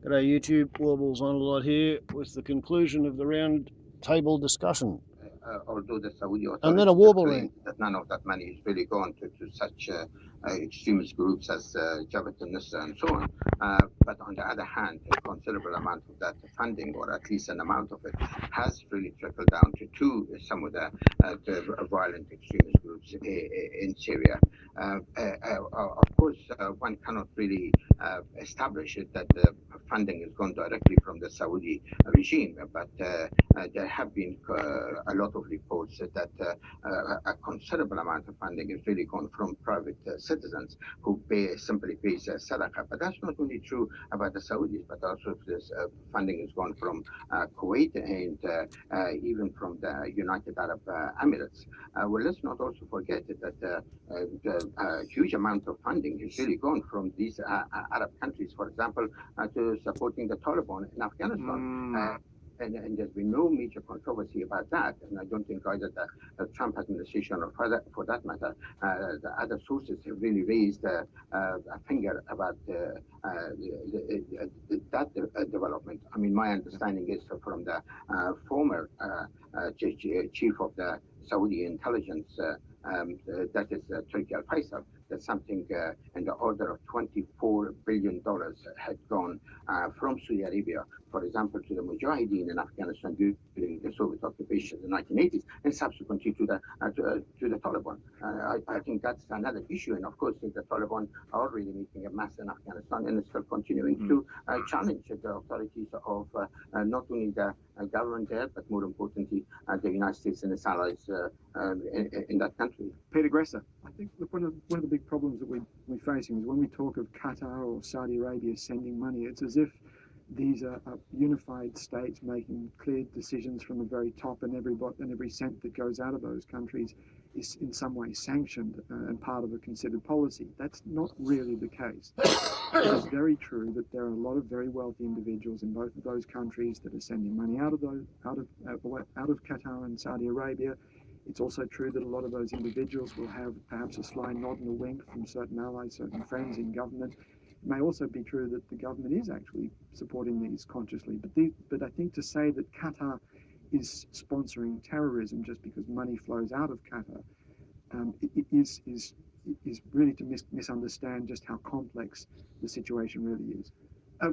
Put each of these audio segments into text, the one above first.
G'day YouTube, Warbles on a lot here with the conclusion of the round table discussion. Although the Saudi authorities And then a WarbleRant. claim that none of that money is really gone to such extremist groups as Jabhat al-Nusra and so on. But on the other hand, a considerable amount of that funding, or at least an amount of it, has really trickled down to some of the violent extremist groups in Syria. Of course, one cannot really establish it that the funding has gone directly from the Saudi regime, but there have been a lot of reports that a considerable amount of funding is really gone from private citizens who simply pay sadaqah. But that's not only true about the Saudis, but also this funding has gone from Kuwait and even from the United Arab Emirates. Well, let's not also forget that the huge amount of funding has really gone from these Arab countries, for example, to supporting the Taliban in Afghanistan. And there's been no major controversy about that. And I don't think either the Trump administration or for that matter, the other sources have really raised a finger about that development. I mean, my understanding is from the former chief of the Saudi intelligence, that is Turki al-Faisal, that something in the order of $24 billion had gone from Saudi Arabia, for example, to the Mujahideen in Afghanistan during the Soviet occupation in the 1980s, and subsequently to the Taliban. I think that's another issue, and of course, the Taliban are already making a mess in Afghanistan and still continuing to challenge the authorities of not only the government there, but more importantly, the United States and its allies in that country. Peter Gresser, I think one of the big problems that we're facing is when we talk of Qatar or Saudi Arabia sending money, it's as if these are unified states making clear decisions from the very top, and every cent that goes out of those countries is in some way sanctioned and part of a considered policy. That's not really the case. It is very true that there are a lot of very wealthy individuals in both of those countries that are sending money out of Qatar and Saudi Arabia. It's also true that a lot of those individuals will have perhaps a sly nod and a wink from certain allies, certain friends in government. It may also be true that the government is actually supporting these consciously. But I think to say that Qatar is sponsoring terrorism just because money flows out of Qatar is really to misunderstand just how complex the situation really is.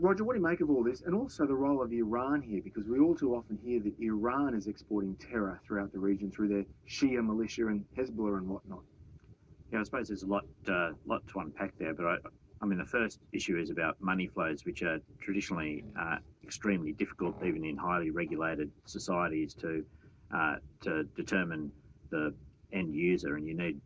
Roger, what do you make of all this? And also the role of Iran here, because we all too often hear that Iran is exporting terror throughout the region through their Shia militia and Hezbollah and whatnot. Yeah, I suppose there's a lot to unpack there, but I mean, the first issue is about money flows, which are traditionally extremely difficult, even in highly regulated societies, to determine the end user, and you need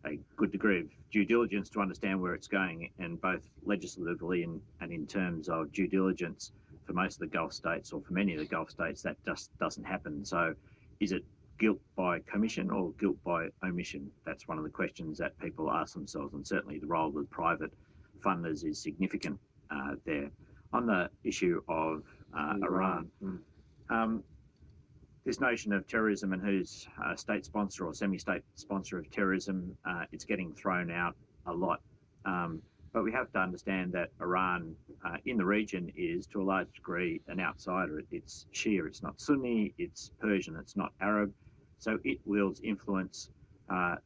a good degree of due diligence to understand where it's going, and both legislatively and in terms of due diligence for most of the Gulf states, or for many of the Gulf states, that just doesn't happen. So is it guilt by commission or guilt by omission? That's one of the questions that people ask themselves, and certainly the role of the private funders is significant there. On the issue of Iran, this notion of terrorism and who's a state sponsor or semi-state sponsor of terrorism, it's getting thrown out a lot. But we have to understand that Iran in the region is to a large degree an outsider. It's Shia, it's not Sunni, it's Persian, it's not Arab. So it wields influence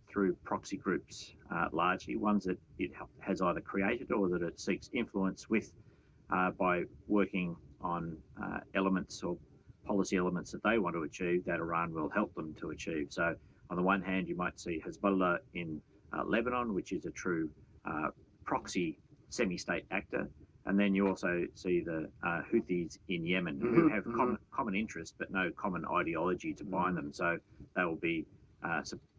through proxy groups, largely ones that it has either created or that it seeks influence with by working on elements or policy elements that they want to achieve that Iran will help them to achieve. So on the one hand, you might see Hezbollah in Lebanon, which is a true proxy semi-state actor. And then you also see the Houthis in Yemen, who have common interests but no common ideology to bind them. So they will be,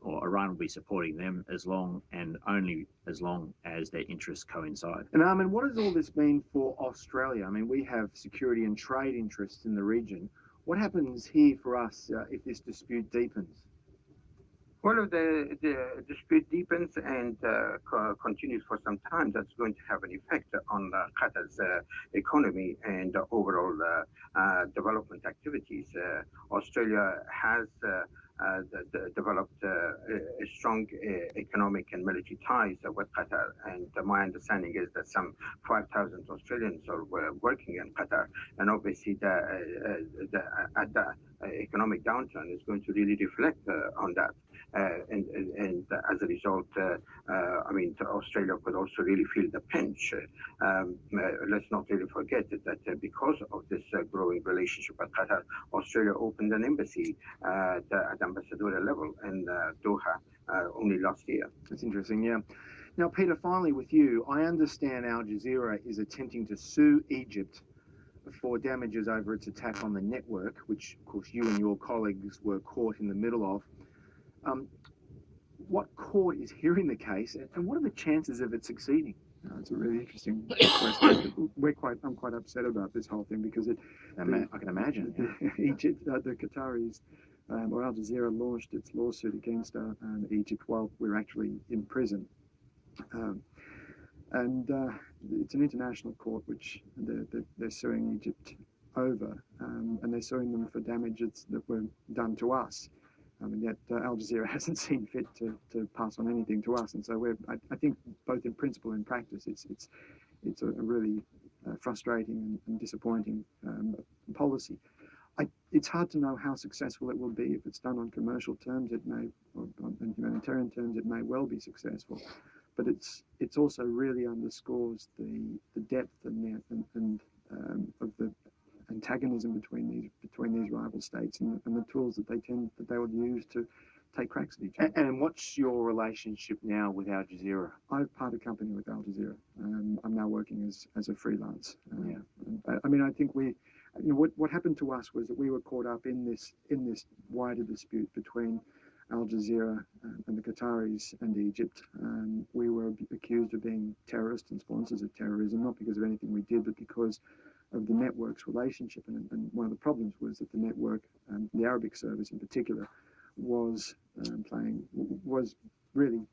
or Iran will be supporting them as long and only as long as their interests coincide. And Armin, what does all this mean for Australia? I mean, we have security and trade interests in the region. What happens here for us if this dispute deepens? Well, if the dispute deepens and continues for some time, that's going to have an effect on Qatar's economy and overall development activities. Australia has developed a strong economic and military ties with Qatar. And my understanding is that some 5,000 Australians are working in Qatar. And obviously, the economic downturn is going to really reflect on that. And as a result, Australia could also really feel the pinch. Let's not really forget that because of this growing relationship with Qatar, Australia opened an embassy at ambassadorial level in Doha only last year. That's interesting, yeah. Now, Peter, finally with you, I understand Al Jazeera is attempting to sue Egypt for damages over its attack on the network, which, of course, you and your colleagues were caught in the middle of. What court is hearing the case, and what are the chances of it succeeding? It's a really interesting question. I'm quite upset about this whole thing because I can imagine. Egypt, the Qataris, or Al Jazeera launched its lawsuit against Egypt while we're actually in prison. It's an international court which they're suing Egypt over, and they're suing them for damages that were done to us. And yet Al Jazeera hasn't seen fit to pass on anything to us, and so I think both in principle and practice, it's a really frustrating and disappointing policy. It's hard to know how successful it will be. If it's done on commercial terms, it may, or on humanitarian terms, it may well be successful. But it's also really underscores the depth and of the antagonism between these rival states and the tools that they would use to take cracks at each other. And what's your relationship now with Al Jazeera? I've parted company with Al Jazeera. I'm now working as a freelance. I think what happened to us was that we were caught up in this wider dispute between Al Jazeera and the Qataris and Egypt. We were accused of being terrorists and sponsors of terrorism, not because of anything we did, but because of the network's relationship. And one of the problems was that the network, the Arabic service in particular, was really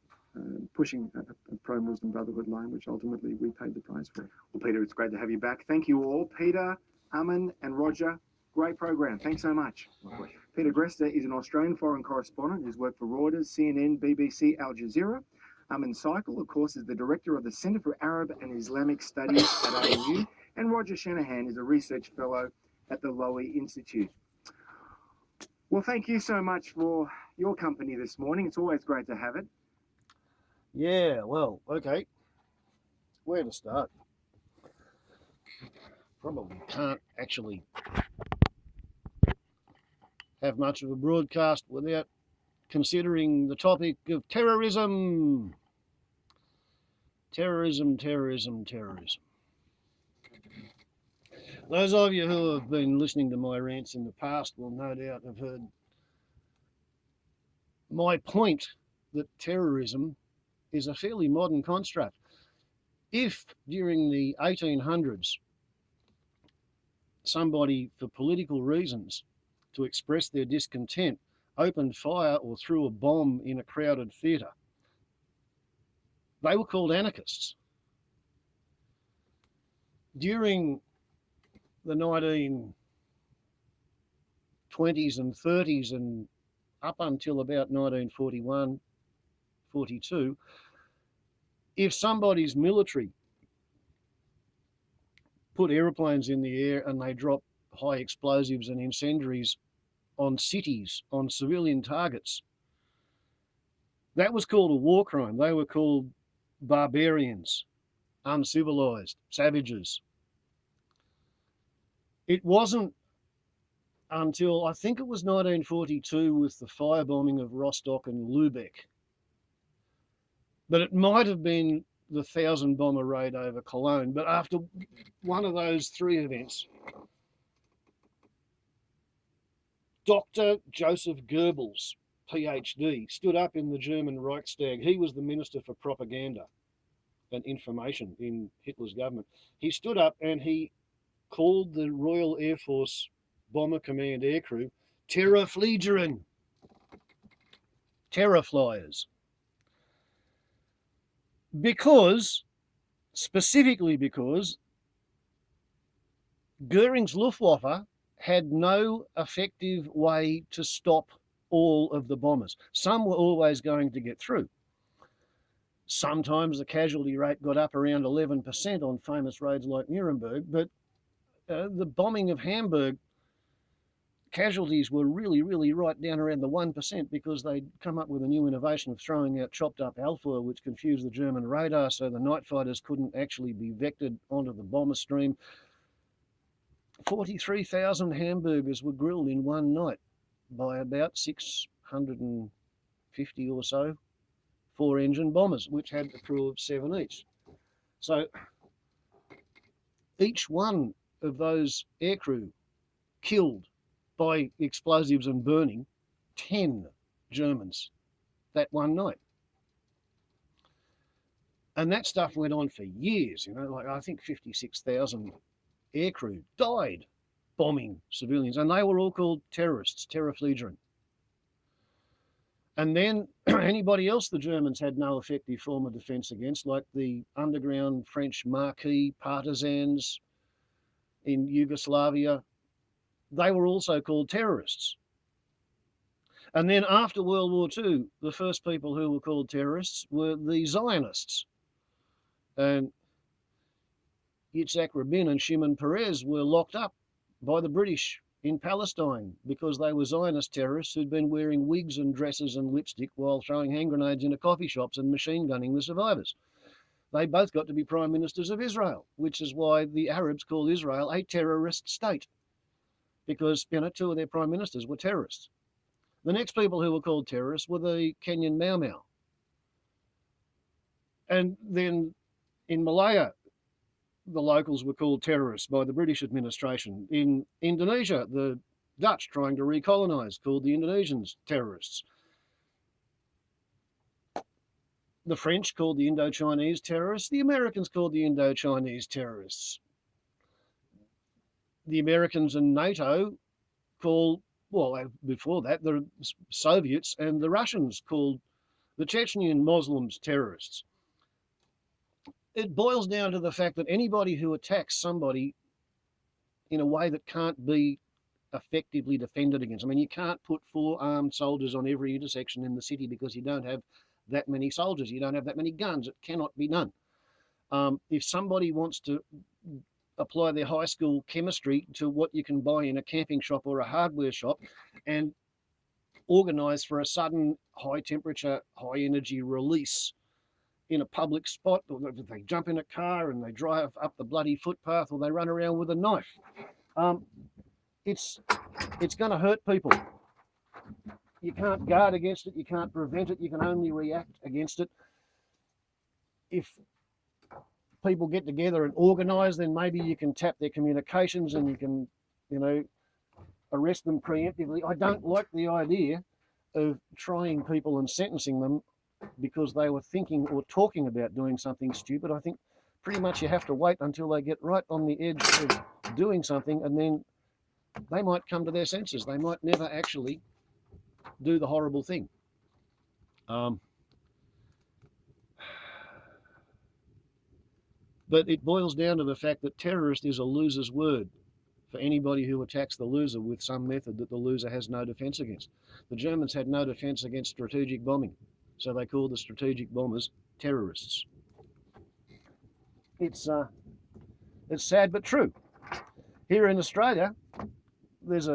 pushing a pro-Muslim Brotherhood line, which ultimately we paid the price for. Well, Peter, it's great to have you back. Thank you all. Peter, Amin and Roger, great program. Thanks so much. Peter Grester is an Australian foreign correspondent who's worked for Reuters, CNN, BBC, Al Jazeera. Amin Cycle, of course, is the director of the Centre for Arab and Islamic Studies at ANU. And Roger Shanahan is a research fellow at the Lowy Institute. Well, thank you so much for your company this morning. It's always great to have it. Yeah, well, okay. Where to start? Probably can't actually have much of a broadcast without considering the topic of terrorism. Terrorism. Those of you who have been listening to my rants in the past will no doubt have heard my point that terrorism is a fairly modern construct. If during the 1800s somebody, for political reasons, to express their discontent, opened fire or threw a bomb in a crowded theatre, they were called anarchists. During the 1920s and 30s and up until about 1941, 42, if somebody's military put aeroplanes in the air and they dropped high explosives and incendiaries on cities, on civilian targets, that was called a war crime. They were called barbarians, uncivilized, savages. It wasn't until, I think it was 1942 with the firebombing of Rostock and Lübeck, but it might have been the 1,000 bomber raid over Cologne. But after one of those three events, Dr. Joseph Goebbels, PhD, stood up in the German Reichstag. He was the Minister for Propaganda and Information in Hitler's government. He stood up and he called the Royal Air Force Bomber Command aircrew Terrorfliegeren, terror flyers. Specifically because Goering's Luftwaffe had no effective way to stop all of the bombers. Some were always going to get through. Sometimes the casualty rate got up around 11% on famous raids like Nuremberg, but the bombing of Hamburg, casualties were really, really right down around the 1% because they'd come up with a new innovation of throwing out chopped up alfoil, which confused the German radar, so the night fighters couldn't actually be vectored onto the bomber stream. 43,000 hamburgers were grilled in one night by about 650 or so 4-engine bombers, which had a crew of 7 each. So each one of those aircrew killed by explosives and burning 10 Germans that one night. And that stuff went on for years, you know, like I think 56,000 aircrew died bombing civilians, and they were all called terrorists, Terrorfliegeren. And then anybody else the Germans had no effective form of defence against, like the underground French Marquis partisans in Yugoslavia, they were also called terrorists. And then after World War II, the first people who were called terrorists were the Zionists. And Yitzhak Rabin and Shimon Peres were locked up by the British in Palestine because they were Zionist terrorists who'd been wearing wigs and dresses and lipstick while throwing hand grenades into coffee shops and machine gunning the survivors. They both got to be prime ministers of Israel, which is why the Arabs call Israel a terrorist state, because, you know, 2 of their prime ministers were terrorists. The next people who were called terrorists were the Kenyan Mau Mau. And then in Malaya, the locals were called terrorists by the British administration. In Indonesia, the Dutch, trying to recolonise, called the Indonesians terrorists. The French called the Indo-Chinese terrorists. The Americans called the Indo-Chinese terrorists. The Americans and NATO called, well, before that, the Soviets and the Russians called the Chechnyan Muslims terrorists. It boils down to the fact that anybody who attacks somebody in a way that can't be effectively defended against, I mean, you can't put 4 armed soldiers on every intersection in the city because you don't have that many soldiers, you don't have that many guns, it cannot be done. If somebody wants to apply their high school chemistry to what you can buy in a camping shop or a hardware shop and organise for a sudden high temperature, high energy release in a public spot, or they jump in a car and they drive up the bloody footpath, or they run around with a knife. It's going to hurt people. You can't guard against it, you can't prevent it, you can only react against it. If people get together and organise, then maybe you can tap their communications and you can, you know, arrest them preemptively. I don't like the idea of trying people and sentencing them because they were thinking or talking about doing something stupid. I think pretty much you have to wait until they get right on the edge of doing something, and then they might come to their senses. They might never actually do the horrible thing. But it boils down to the fact that terrorist is a loser's word for anybody who attacks the loser with some method that the loser has no defence against. The Germans had no defence against strategic bombing, so they called the strategic bombers terrorists. It's sad but true. Here in Australia, there's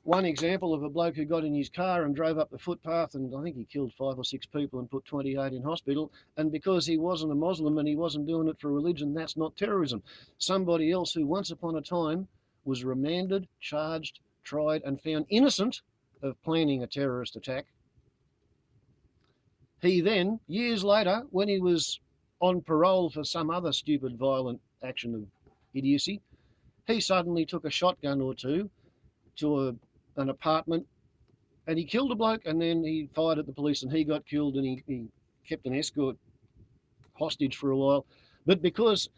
one example of a bloke who got in his car and drove up the footpath, and I think he killed 5 or 6 people and put 28 in hospital. And because he wasn't a Muslim and he wasn't doing it for religion, that's not terrorism. Somebody else who once upon a time was remanded, charged, tried, and found innocent of planning a terrorist attack. He then, years later, when he was on parole for some other stupid violent action of idiocy, he suddenly took a shotgun or 2 to an apartment and he killed a bloke, and then he fired at the police and he got killed, and he kept an escort hostage for a while. But because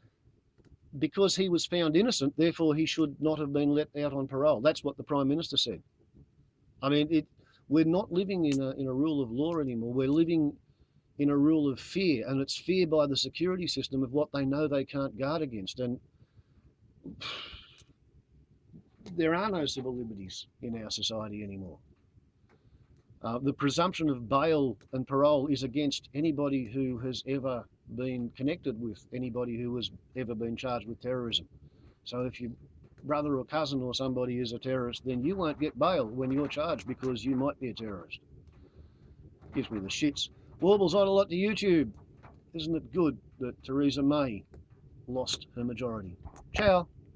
he was found innocent, therefore he should not have been let out on parole. That's what the Prime Minister said. I mean, we're not living in a rule of law anymore. We're living in a rule of fear, and it's fear by the security system of what they know they can't guard against. And there are no civil liberties in our society anymore. The presumption of bail and parole is against anybody who has ever been connected with anybody who has ever been charged with terrorism. So if your brother or cousin or somebody is a terrorist, then you won't get bail when you're charged because you might be a terrorist. Gives me the shits. Warbles on a lot to YouTube. Isn't it good that Theresa May lost her majority? Ciao.